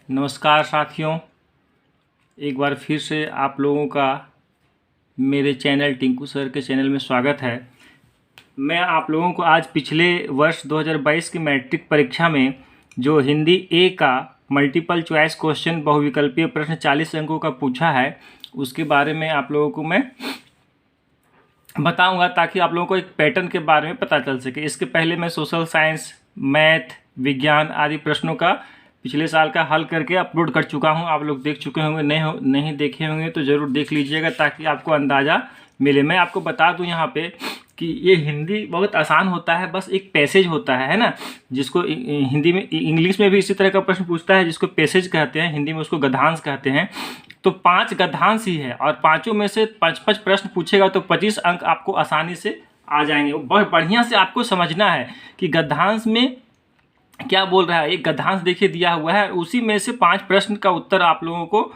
नमस्कार साथियों, एक बार फिर से आप लोगों का मेरे चैनल टिंकू सर के चैनल में स्वागत है। मैं आप लोगों को आज पिछले वर्ष 2022 की मैट्रिक परीक्षा में जो हिंदी ए का मल्टीपल चॉइस क्वेश्चन बहुविकल्पीय प्रश्न 40 अंकों का पूछा है, उसके बारे में आप लोगों को मैं बताऊंगा ताकि आप लोगों को एक पैटर्न के बारे में पता चल सके। इसके पहले मैं सोशल साइंस, मैथ, विज्ञान आदि प्रश्नों का पिछले साल का हल करके अपलोड कर चुका हूं। आप लोग देख चुके होंगे, नहीं देखे होंगे तो ज़रूर देख लीजिएगा ताकि आपको अंदाज़ा मिले। मैं आपको बता दूं यहाँ पे कि ये हिंदी बहुत आसान होता है, बस एक पैसेज होता है ना, जिसको हिंदी में, इंग्लिश में भी इसी तरह का प्रश्न पूछता है जिसको पैसेज कहते हैं, हिंदी में उसको गद्यांश कहते हैं। तो 5 गद्यांश ही है और पाँचों में से 5-5 प्रश्न पूछेगा तो 25 अंक आपको आसानी से आ जाएंगे। बहुत बढ़िया से आपको समझना है कि गद्यांश में क्या बोल रहा है। एक गद्यांश देखिए दिया हुआ है, उसी में से 5 प्रश्न का उत्तर आप लोगों को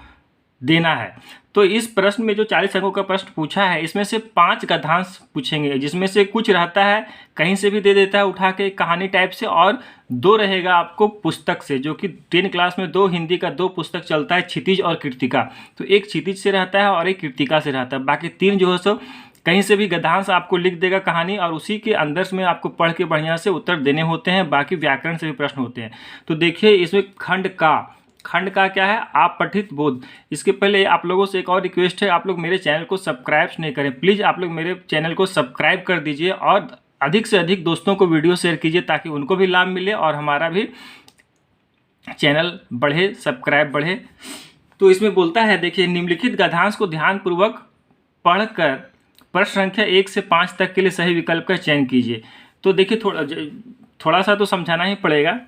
देना है। तो इस प्रश्न में जो 40 अंकों का प्रश्न पूछा है, इसमें से 5 गद्यांश पूछेंगे, जिसमें से कुछ रहता है कहीं से भी दे देता है उठा के कहानी टाइप से, और 2 रहेगा आपको पुस्तक से, जो कि 10 क्लास में 2 हिंदी का 2 पुस्तक चलता है, क्षितिज और कृतिका। तो एक क्षितिज से रहता है और एक कृतिका से रहता है। बाकी 3 जो है सो कहीं से भी गद्यांश आपको लिख देगा कहानी, और उसी के अंदर में आपको पढ़ के बढ़िया से उत्तर देने होते हैं। बाकी व्याकरण से भी प्रश्न होते हैं। तो देखिए इसमें खंड का क्या है, आप पठित बोध। इसके पहले आप लोगों से एक और रिक्वेस्ट है, आप लोग मेरे चैनल को सब्सक्राइब नहीं करें, प्लीज़ आप लोग मेरे चैनल को सब्सक्राइब कर दीजिए और अधिक से अधिक दोस्तों को वीडियो शेयर कीजिए ताकि उनको भी लाभ मिले और हमारा भी चैनल बढ़े, सब्सक्राइब बढ़े। तो इसमें बोलता है, देखिए, निम्नलिखित गद्यांश को ध्यानपूर्वक पढ़कर प्रश्न संख्या 1 से 5 तक के लिए सही विकल्प का चयन कीजिए। तो देखिए थोड़ा सा तो समझाना ही पड़ेगा।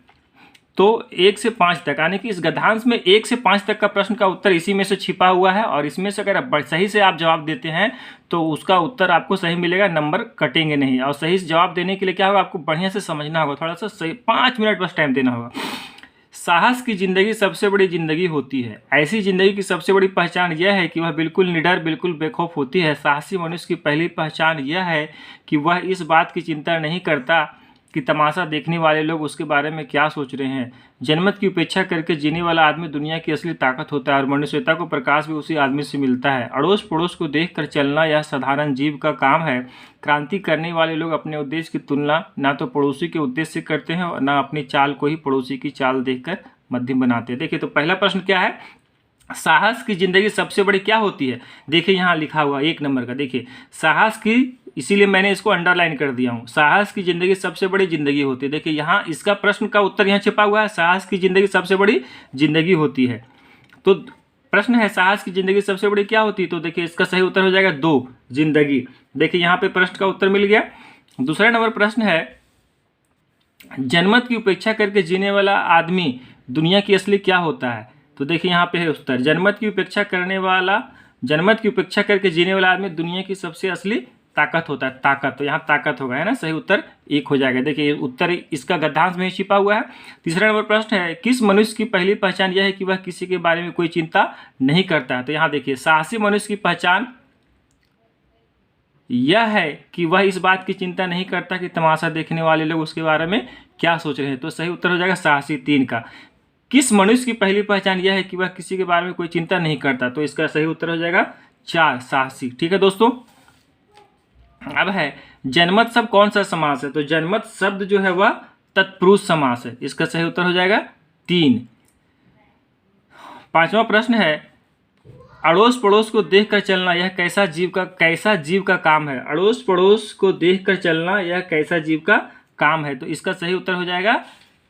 तो 1 से 5 तक, यानी कि इस गद्यांश में 1 से 5 तक का प्रश्न का उत्तर इसी में से छिपा हुआ है, और इसमें से अगर सही से आप जवाब देते हैं तो उसका उत्तर आपको सही मिलेगा, नंबर कटेंगे नहीं। और सही से जवाब देने के लिए क्या होगा, आपको बढ़िया से समझना होगा, थोड़ा सा सही 5 मिनट बस टाइम देना होगा। साहस की जिंदगी सबसे बड़ी जिंदगी होती है। ऐसी जिंदगी की सबसे बड़ी पहचान यह है कि वह बिल्कुल निडर, बिल्कुल बेखौफ होती है। साहसी मनुष्य की पहली पहचान यह है कि वह इस बात की चिंता नहीं करता कि तमाशा देखने वाले लोग उसके बारे में क्या सोच रहे हैं। जनमत की उपेक्षा करके जीने वाला आदमी दुनिया की असली ताकत होता है, और मनुष्यता को प्रकाश भी उसी आदमी से मिलता है। अड़ोस पड़ोस को देख कर चलना यह साधारण जीव का काम है। क्रांति करने वाले लोग अपने उद्देश्य की तुलना ना तो पड़ोसी के उद्देश्य से करते हैं और ना अपनी चाल को ही पड़ोसी की चाल देखकर मध्यम बनाते हैं। देखिए, तो पहला प्रश्न क्या है, साहस की जिंदगी सबसे बड़ी क्या होती है। देखिए यहाँ लिखा हुआ 1 नंबर का, देखिए साहस की, इसीलिए मैंने इसको अंडरलाइन कर दिया हूँ। साहस की जिंदगी सबसे बड़ी जिंदगी होती है। देखिए यहाँ इसका प्रश्न का उत्तर यहाँ छिपा हुआ है, साहस की जिंदगी सबसे बड़ी जिंदगी होती है। तो प्रश्न है, साहस की जिंदगी सबसे बड़ी क्या होती है। तो देखिए इसका सही उत्तर हो जाएगा 2, जिंदगी। देखिए यहाँ पे प्रश्न का उत्तर मिल गया। दूसरा नंबर प्रश्न है, जनमत की उपेक्षा करके जीने वाला आदमी दुनिया की असली क्या होता है। तो देखिए यहाँ पे है उत्तर, जनमत की उपेक्षा करके जीने वाला आदमी दुनिया की सबसे असली ताकत होता है। ताकत, तो यहाँ ताकत होगा, है ना, सही उत्तर 1 हो जाएगा। देखिए उत्तर इसका गद्यांश में छिपा हुआ है। तीसरा नंबर प्रश्न है, किस मनुष्य की पहली पहचान यह है कि वह किसी के बारे में कोई चिंता नहीं करता है। तो यहाँ देखिए, साहसी मनुष्य की पहचान यह है कि वह इस बात की चिंता नहीं करता कि तमाशा देखने वाले लोग उसके बारे में क्या सोच रहे हैं। तो सही उत्तर हो जाएगा साहसी 3 का। किस मनुष्य की पहली पहचान यह है कि वह किसी के बारे में कोई चिंता नहीं करता। तो इसका सही उत्तर हो जाएगा 4, साहसी। ठीक है दोस्तों, अब है जनमत शब्द कौन सा समास है। तो जनमत शब्द जो है वह तत्पुरुष समास है। इसका सही उत्तर हो जाएगा 3। 5वां प्रश्न है, अड़ोस पड़ोस को देखकर चलना यह कैसा जीव का काम है। अड़ोस पड़ोस को देखकर चलना यह कैसा जीव का काम है। तो इसका सही उत्तर हो जाएगा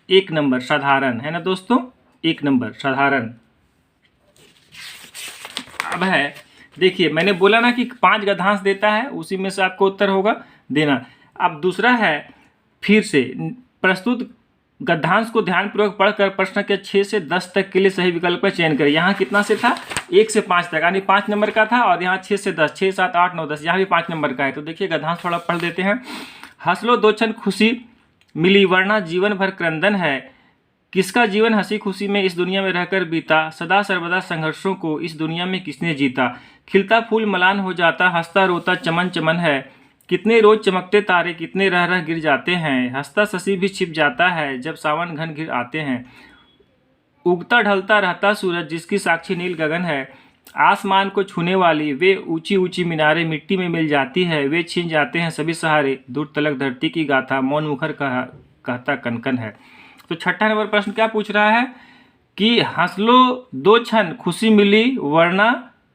1 नंबर, साधारण, है ना दोस्तों, 1 नंबर साधारण। अब है, देखिए मैंने बोला ना कि 5 गद्यांश देता है, उसी में से आपको उत्तर होगा देना। अब दूसरा है, फिर से प्रस्तुत गद्यांश को ध्यानपूर्वक पढ़कर प्रश्न संख्या 6 से 10 तक के लिए सही विकल्प का चयन करें। यहाँ कितना से था, 1 से 5 तक, यानी 5 नंबर का था, और यहाँ 6 से 10, 6, 7, 8, 9, 10, यहाँ भी 5 नंबर का है। तो देखिए गद्यांश थोड़ा पढ़ देते हैं। हंस लो 2 क्षण खुशी मिली वरना जीवन भर क्रंदन है। किसका जीवन हंसी खुशी में इस दुनिया में रहकर बीता, सदा सर्वदा संघर्षों को इस दुनिया में किसने जीता। खिलता फूल मलान हो जाता, हंसता रोता चमन चमन है। कितने रोज चमकते तारे कितने रह रह गिर जाते हैं। हंसता शशि भी छिप जाता है जब सावन घन घिर आते हैं। उगता ढलता रहता सूरज जिसकी साक्षी नील गगन है, आसमान को छूने वाली वे ऊंची ऊंची मीनारें मिट्टी में मिल जाती है, वे छिन जाते हैं सभी सहारे, दूर तलक धरती की गाथा मौन मुखर कहता कनकन है। तो छठा नंबर प्रश्न क्या पूछ रहा है कि हंस लो दो क्षण खुशी मिली वरना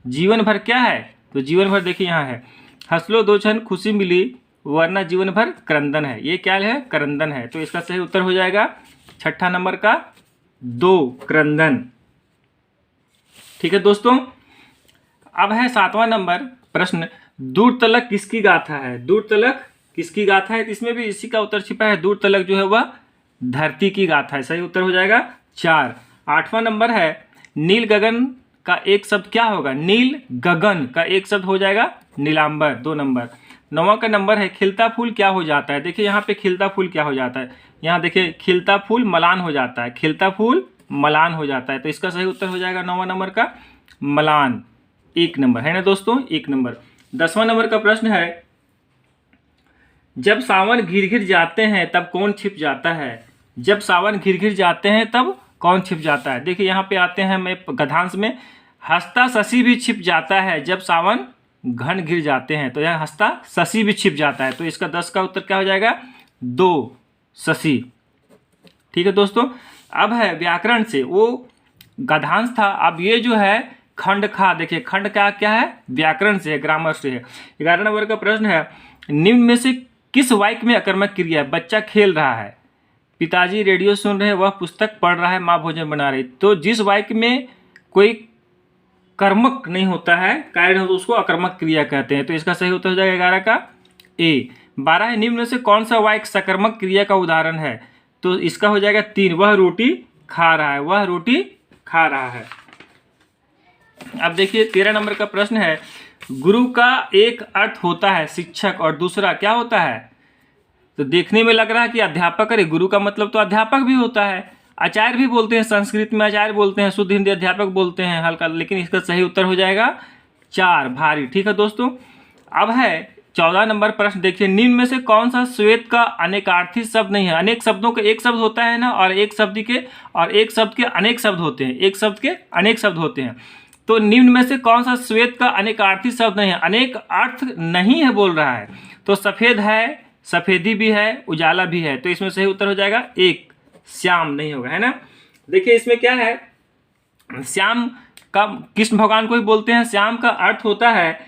जीवन भर क्या है। तो जीवन भर देखिए यहाँ है, हंस लो दो क्षण खुशी मिली वरना जीवन भर करंदन है। ये क्या है, करंदन है। तो इसका सही उत्तर हो जाएगा छठा नंबर का 2 करंदन। ठीक है दोस्तों, अब है 7वां नंबर प्रश्न, दूर तलक किसकी गाथा है। दूर तलक किसकी गाथा है, इसमें भी इसी का उत्तर छिपा है। दूर तलक जो है वह धरती की गाथा है। सही उत्तर हो जाएगा 4। 8वां नंबर है, नील गगन का एक शब्द क्या होगा। नील गगन का एक शब्द हो जाएगा नीलांबर, 2 नंबर। 9वां का नंबर है, खिलता फूल क्या हो जाता है। देखिए यहाँ पे खिलता फूल क्या हो जाता है, यहाँ देखिए खिलता फूल मलान हो जाता है, खिलता फूल मलान हो जाता है। तो इसका सही उत्तर हो जाएगा 9वां नंबर का मलान, 1 नंबर है ना दोस्तों, 1 नंबर। 10वां नंबर का प्रश्न है, जब सावन घिर घिर जाते हैं तब कौन छिप जाता है। जब सावन घिर घिर जाते हैं तब कौन छिप जाता है। देखिए यहाँ पे आते हैं मैं गद्यांश में, हंसता शशि भी छिप जाता है जब सावन घन घिर जाते हैं। तो यहाँ हंसता शशि भी छिप जाता है। तो इसका 10 का उत्तर क्या हो जाएगा 2 शशि। ठीक है दोस्तों, अब है व्याकरण से, वो गद्यांश था, अब ये जो है खंड खा। देखिए खंड का क्या है, व्याकरण से है, ग्रामर से है। 11 नंबर का प्रश्न है, निम्न में से किस वाक्य में अकर्मक क्रिया है। बच्चा खेल रहा है, पिताजी रेडियो सुन रहे हैं, वह पुस्तक पढ़ रहा है, माँ भोजन बना रही। तो जिस वाक्य में कोई कर्मक नहीं होता है, कार्य हो, तो उसको अकर्मक क्रिया कहते हैं। तो इसका सही उत्तर हो जाएगा 11 का ए। 12 है, निम्न में से कौन सा वाक्य सकर्मक क्रिया का उदाहरण है। तो इसका हो जाएगा 3, वह रोटी खा रहा है, वह रोटी खा रहा है। अब देखिए 13 नंबर का प्रश्न है, गुरु का एक अर्थ होता है शिक्षक और दूसरा क्या होता है। तो देखने में लग रहा है कि अध्यापक, अरे गुरु का मतलब तो अध्यापक भी होता है, आचार्य भी बोलते हैं, संस्कृत में आचार्य बोलते हैं, शुद्ध हिंदी अध्यापक बोलते हैं हल्का, लेकिन इसका सही उत्तर हो जाएगा 4 भारी। ठीक है दोस्तों, अब है 14 नंबर प्रश्न, देखिए निम्न में से कौन सा श्वेत का अनेकार्थी शब्द नहीं है। अनेक शब्दों का एक शब्द होता है ना, और एक शब्द के अनेक शब्द होते हैं, एक शब्द के अनेक शब्द होते हैं। तो निम्न में से कौन सा श्वेत का अनेकार्थी शब्द नहीं है, अनेक अर्थ नहीं है बोल रहा है। तो सफेद है, सफेदी भी है, उजाला भी है। तो इसमें सही उत्तर हो जाएगा 1 श्याम नहीं होगा, है ना। देखिए इसमें क्या है, श्याम का कृष्ण भगवान को ही बोलते हैं। श्याम का अर्थ होता है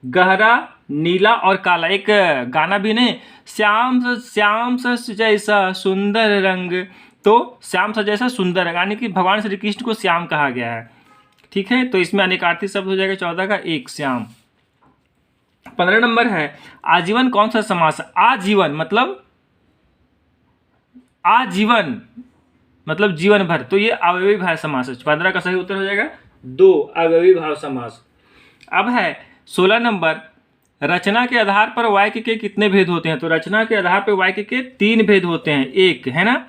गहरा, नीला और काला। एक गाना भी नहीं, श्याम सा जैसा सुंदर रंग। तो श्याम सा जैसा सुंदर है, यानी कि भगवान श्री कृष्ण को श्याम कहा गया है। ठीक है, तो इसमें अनेकार्थी शब्द हो जाएगा 14 का 1 श्याम। 15 नंबर है, आजीवन कौन सा समास। आजीवन मतलब जीवन भर, तो ये अवयवी भाव समास है। 15 का सही उत्तर हो जाएगा 2 अवयवी भाव समास। अब है 16 नंबर, रचना के आधार पर वाक्य के कितने भेद होते हैं। तो रचना के आधार पर वाक्य के 3 भेद होते हैं, 1 है ना।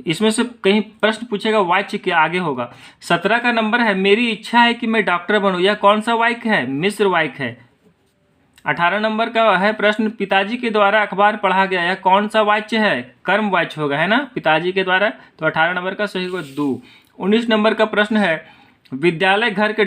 इसमें से कहीं प्रश्न पूछेगा वाक्य के आगे होगा। 17 का नंबर है, मेरी इच्छा है कि मैं डॉक्टर बनूं। यह कौन सा वाक्य है, मिश्र वाक्य है। 18 नंबर का है प्रश्न, पिताजी के द्वारा अखबार पढ़ा गया, यह कौन सा वाक्य है, कर्म वाच्य होगा, है ना, पिताजी के द्वारा। तो 18 नंबर का सही होगा 2। 19 नंबर का प्रश्न है, विद्यालय घर के ...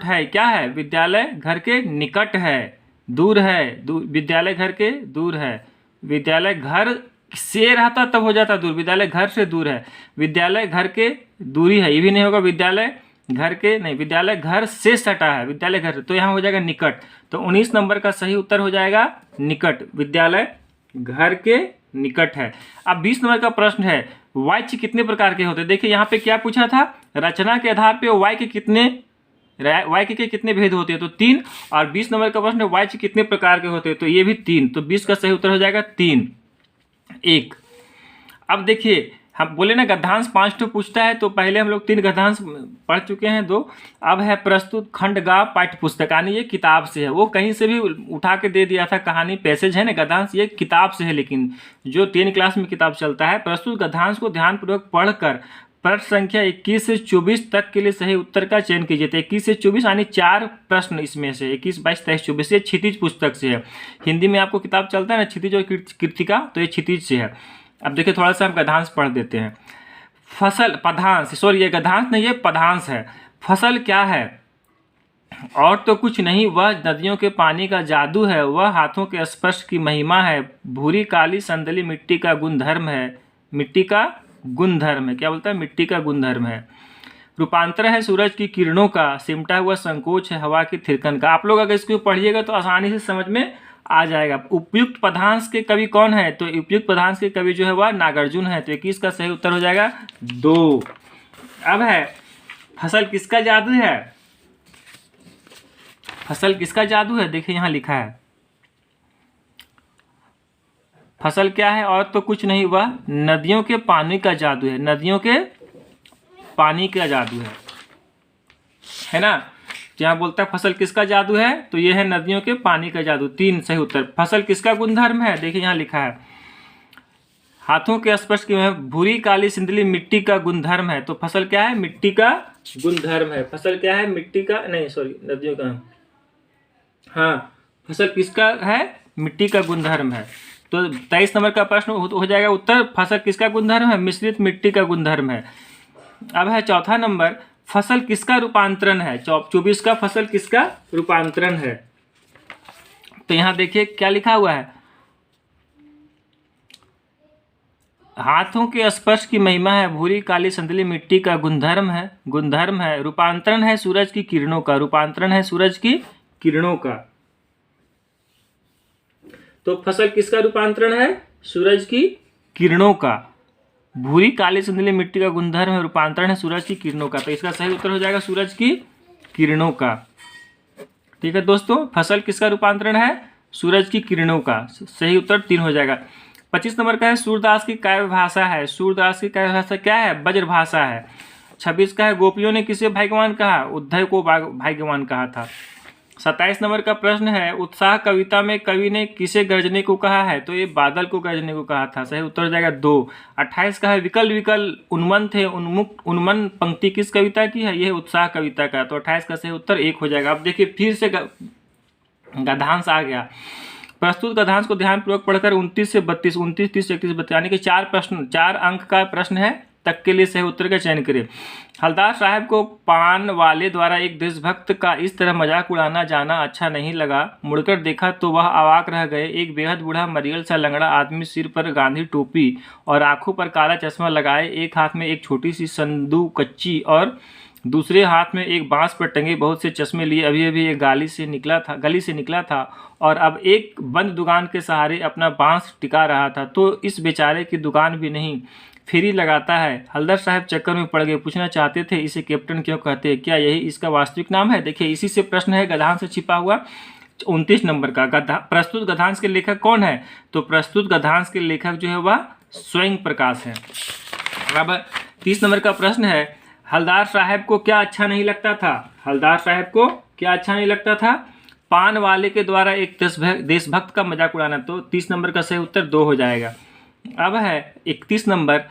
है, क्या है, विद्यालय घर के निकट है, दूर है, विद्यालय घर के दूर है। विद्यालय घर से रहता तब हो जाता दूर, विद्यालय घर से दूर है, विद्यालय घर के दूरी है, ये भी नहीं होगा, विद्यालय घर के नहीं, विद्यालय घर से सटा है, विद्यालय घर से, तो यहाँ हो जाएगा निकट। तो 19 नंबर का सही उत्तर हो जाएगा निकट, विद्यालय घर के निकट है। अब 20 नंबर का प्रश्न है, वाक्य कितने प्रकार के होते हैं। देखिए यहाँ पे क्या पूछा था, रचना के आधार पे वाक्य के कितने भेद होते हैं, तो 3। और 20 नंबर का प्रश्न है, वाक्य कितने प्रकार के होते हैं, तो ये भी 3। तो 20 का सही उत्तर हो जाएगा 3 1। अब देखिए हम बोले ना गद्यांश 5 तो पूछता है, तो पहले हम लोग 3 गद्यांश पढ़ चुके हैं, 2। अब है प्रस्तुत खंड गा पाठ्य पुस्तक, यानी ये किताब से है, वो कहीं से भी उठा के दे दिया था, कहानी पैसेज है ना, गद्यांश ये किताब से है, लेकिन जो 10 क्लास में किताब चलता है। प्रस्तुत गद्यांश को ध्यानपूर्वक पढ़कर प्रश्न संख्या 21 से 24 तक के लिए सही उत्तर का चयन कीजिए। तो 21 से 24 यानी 4 प्रश्न इसमें से, 21, 22, 23, 24 ये क्षितिज पुस्तक से है। हिंदी में आपको किताब चलता है ना क्षितिज और कृतिका, तो ये क्षितिज से है। अब देखिए थोड़ा सा हम गद्यांश पढ़ देते हैं। फसल पदांश, सॉरी ये गद्यांश नहीं है पदांश है। फसल क्या है? और तो कुछ नहीं, वह नदियों के पानी का जादू है, वह हाथों के स्पर्श की महिमा है, भूरी काली संदली मिट्टी का गुणधर्म है। मिट्टी का गुणधर्म है, क्या बोलता है? मिट्टी का गुणधर्म है। रूपांतर है सूरज की किरणों का, सिमटा हुआ संकोच है हवा की थिरकन का। आप लोग अगर इसको पढ़िएगा तो आसानी से समझ में आ जाएगा। उपयुक्त पदांश के कवि कौन है? तो उपयुक्त पदांश के कवि जो है वह नागार्जुन है। तो 21 का सही उत्तर हो जाएगा 2। अब है फसल किसका जादू है? फसल किसका जादू है? देखिए यहां लिखा है फसल क्या है? और तो कुछ नहीं, वह नदियों के पानी का जादू है। नदियों के पानी का जादू है ना। जहाँ बोलता है फसल किसका जादू है, तो ये है नदियों के पानी का जादू। 3 सही उत्तर। फसल किसका गुणधर्म है? देखिए यहाँ लिखा है हाथों के स्पर्श की भूरी काली सिंदली मिट्टी का गुणधर्म है। तो फसल क्या है? मिट्टी का गुणधर्म है। फसल क्या है? मिट्टी का, नहीं सॉरी नदियों का, हाँ फसल किसका है? मिट्टी का गुणधर्म है। तो 23 नंबर का प्रश्न हो जाएगा उत्तर, फसल किसका गुणधर्म है? मिश्रित मिट्टी का गुणधर्म है। अब है चौथा नंबर, फसल किसका रूपांतरण है? 24 का फसल किसका रूपांतरण है? तो यहां देखिए क्या लिखा हुआ है, हाथों के स्पर्श की महिमा है, भूरी काली संदली मिट्टी का गुणधर्म है, रूपांतरण है सूरज की किरणों का, रूपांतरण है सूरज की किरणों का। तो फसल किसका रूपांतरण है? सूरज की किरणों का। भूरी काली संदली मिट्टी का गुणधर्म है, रूपांतरण है सूरज की किरणों का। तो इसका सही उत्तर हो जाएगा सूरज की किरणों का। ठीक है दोस्तों, फसल किसका रूपांतरण है? सूरज की किरणों का। सही उत्तर 3 हो जाएगा। 25 नंबर का है सूरदास की काव्य भाषा है। सूरदास की काव्य भाषा क्या है? ब्रज भाषा है। 26 का है गोपियों ने किसे भाग्यवान कहा? उद्धव को भाग्यवान कहा था। 27 नंबर का प्रश्न है उत्साह कविता में कवि ने किसे गरजने को कहा है? तो ये बादल को गरजने को कहा था। सही उत्तर हो जाएगा 2। 28 का है विकल विकल उन्मन थे उन्मुक्त उन्मन पंक्ति किस कविता की है? यह उत्साह कविता का। तो 28 का सही उत्तर 1 हो जाएगा। अब देखिए फिर से गद्यांश आ गया। प्रस्तुत गद्यांश को ध्यानपूर्वक पढ़कर 29 से 32, 29, 30, 31, 32 यानी कि 4 अंक का प्रश्न है तक के लिए सही उत्तर का चयन करें। हलदार साहब को पान वाले द्वारा एक देशभक्त का इस तरह मजाक उड़ाना जाना अच्छा नहीं लगा। मुड़कर देखा तो वह अवाक रह गए। एक बेहद बूढ़ा मरियल सा लंगड़ा आदमी, सिर पर गांधी टोपी और आंखों पर काला चश्मा लगाए, एक हाथ में एक छोटी सी संदूक कच्ची और दूसरे हाथ में एक बांस पर टंगे बहुत से चश्मे लिए अभी अभी एक गली से निकला था और अब एक बंद दुकान के सहारे अपना बांस टिका रहा था। तो इस बेचारे की दुकान भी नहीं, फेरी लगाता है। हलदर साहब चक्कर में पड़ गए, पूछना चाहते थे इसे कैप्टन क्यों कहते हैं, क्या यही इसका वास्तविक नाम है? देखिए इसी से प्रश्न है गद्यांश से छिपा हुआ। 29 नंबर का प्रस्तुत गद्यांश के लेखक कौन है? तो प्रस्तुत गद्यांश के लेखक जो है वह स्वयं प्रकाश है। अब 30 नंबर का प्रश्न है हलदार साहब को क्या अच्छा नहीं लगता था? हलदार साहब को क्या अच्छा नहीं लगता था? पान वाले के द्वारा एक देशभक्त का मजाक उड़ाना। तो 30 नंबर का सही उत्तर 2 हो जाएगा। अब है 31 नंबर,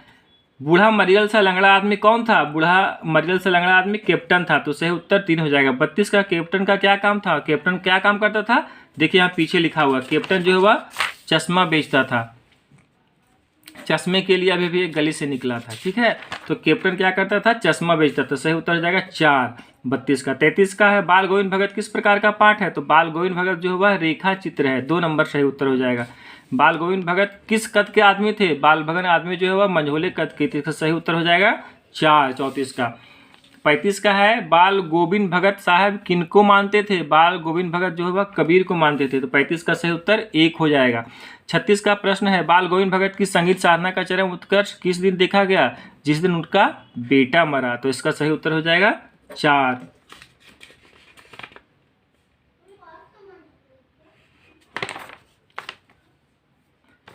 बूढ़ा मरियल सा लंगड़ा आदमी कौन था? बूढ़ा मरियल सा लंगड़ा आदमी कैप्टन था। तो सही उत्तर 3 हो जाएगा। 32 का कैप्टन का क्या काम था? कैप्टन क्या काम करता था? देखिए यहाँ पीछे लिखा हुआ, कैप्टन जो है वह चश्मा बेचता था। चश्मे के लिए अभी भी एक गली से निकला था। ठीक है, तो कैप्टन क्या करता था? चश्मा बेचता था। सही उत्तर हो जाएगा 4। 32 का 33 का है बाल गोविंद भगत किस प्रकार का पाठ है? तो बाल गोविंद भगत जो है वह रेखा चित्र है। 2 नंबर सही उत्तर हो जाएगा। बाल गोविंद भगत किस कद के आदमी थे? बाल भगत आदमी जो है वह मंझोले कद के थे। सही उत्तर हो जाएगा 4। 34 का 35 का है बाल गोविंद भगत साहब किनको मानते थे? बाल गोविंद भगत जो है वह कबीर को मानते थे। तो 35 का सही उत्तर 1 हो जाएगा। 36 का प्रश्न है बाल गोविंद भगत की संगीत साधना का चरम उत्कर्ष किस दिन देखा गया? जिस दिन उनका बेटा मरा। तो इसका सही उत्तर हो जाएगा 4।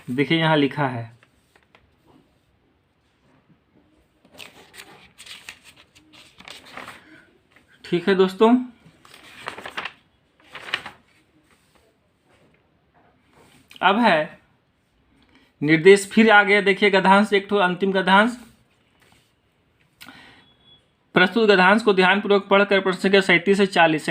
देखिए यहां लिखा है ठीक है दोस्तों, अब है निर्देश फिर आ गया। देखिए गद्यांश, एक तो अंतिम गद्यांश, प्रस्तुत गद्यांश को ध्यानपूर्वक पढ़कर प्रश्न संख्या 37 से 40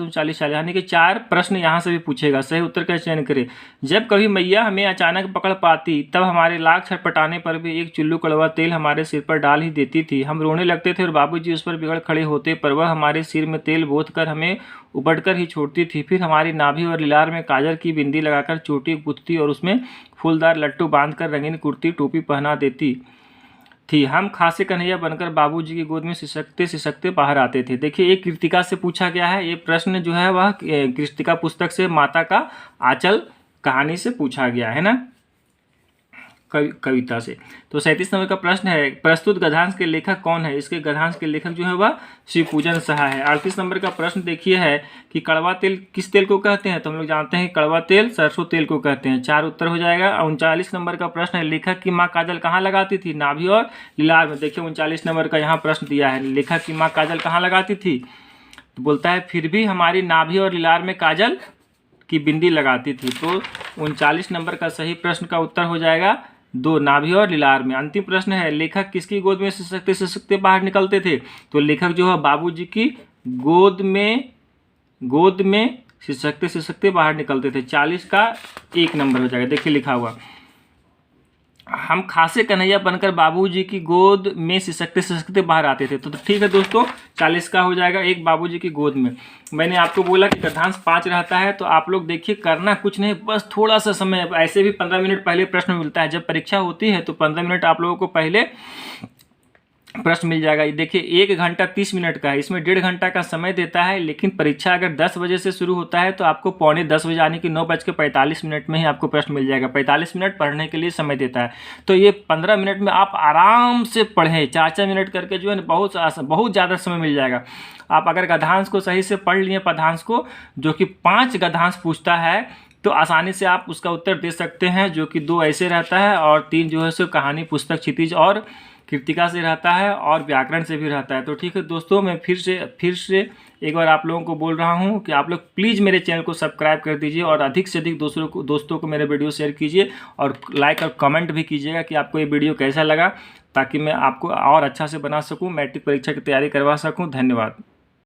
40 यानी कि 4 प्रश्न यहाँ से भी पूछेगा। सही उत्तर का चयन करें। जब कभी मैया हमें अचानक पकड़ पाती तब हमारे लाख छटपटाने पर भी एक चुल्लू कड़वा तेल हमारे सिर पर डाल ही देती थी। हम रोने लगते थे और बाबूजी उस पर बिगड़ खड़े होते, पर वह हमारे सिर में तेल बोत कर हमें उपटकर ही छोड़ती थी। फिर हमारी नाभि और लीलार में काजल की बिंदी लगाकर चोटी गुथती और उसमें फूलदार लट्टू बांधकर रंगीन कुर्ती टोपी पहना देती थी। हम खासे कन्हैया बनकर बाबूजी की गोद में सिसकते सिसकते बाहर आते थे। देखिए, ये कृतिका से पूछा गया है। ये प्रश्न जो है वह कृतिका पुस्तक से माता का आंचल कहानी से पूछा गया है ना, कविता से। तो 37 नंबर का प्रश्न है, प्रस्तुत गद्यांश के लेखक कौन है? इसके गद्यांश के लेखक जो है वह श्री पूजन शाह है। 38 नंबर का प्रश्न देखिए है कि कड़वा तेल किस तेल को कहते हैं? तो हम लोग जानते हैं कड़वा तेल सरसों तेल को कहते हैं। 4 उत्तर हो जाएगा। 39 नंबर का प्रश्न है, लेखक की माँ काजल कहाँ लगाती थी? नाभि और लीलार में। देखिए 39 नंबर का यहाँ प्रश्न दिया है, लेखक की माँ काजल कहाँ लगाती थी? तो बोलता है फिर भी हमारी नाभि और लीलार में काजल की बिंदी लगाती थी। तो 39 नंबर का सही प्रश्न का उत्तर हो जाएगा 2, नाभि और लीलार में। अंतिम प्रश्न है, लेखक किसकी गोद में सिसकते सिसकते बाहर निकलते थे? तो लेखक जो है बाबूजी की गोद में सिसकते सिसकते बाहर निकलते थे। 40 का 1 नंबर हो जाएगा। देखिए लिखा हुआ, हम खासे कन्हैया बनकर बाबूजी की गोद में सिसकते सिसकते बाहर आते थे। तो ठीक है दोस्तों, 40 का हो जाएगा 1 बाबूजी की गोद में। मैंने आपको बोला कि गद्यांश 5 रहता है, तो आप लोग देखिए करना कुछ नहीं, बस थोड़ा सा समय, ऐसे भी 15 मिनट पहले प्रश्न मिलता है। जब परीक्षा होती है तो 15 मिनट आप लोगों को पहले प्रश्न मिल जाएगा। देखिए 1 घंटा 30 मिनट का है, इसमें 1.5 घंटा का समय देता है। लेकिन परीक्षा अगर 10 बजे से शुरू होता है तो आपको 9:45 बजे यानी कि 9:45 मिनट में ही आपको प्रश्न मिल जाएगा। 45 मिनट पढ़ने के लिए समय देता है। तो ये 15 मिनट में आप आराम से पढ़ें, 4-4 मिनट करके जो है ना, बहुत ज़्यादा समय मिल जाएगा। आप अगर गद्यांश को सही से पढ़ लिए, पद्यांश को, जो कि 5 गद्यांश पूछता है, तो आसानी से आप उसका उत्तर दे सकते हैं, जो कि 2 ऐसे रहता है और 3 जो है सो कहानी पुस्तक क्षितिज और कृतिका से रहता है और व्याकरण से भी रहता है। तो ठीक है दोस्तों, मैं फिर से एक बार आप लोगों को बोल रहा हूं कि आप लोग प्लीज़ मेरे चैनल को सब्सक्राइब कर दीजिए और अधिक से अधिक दोस्तों को मेरे वीडियो शेयर कीजिए और लाइक और कमेंट भी कीजिएगा कि आपको ये वीडियो कैसा लगा, ताकि मैं आपको और अच्छा से बना सकूं, मैट्रिक परीक्षा की तैयारी करवा सकूं। धन्यवाद।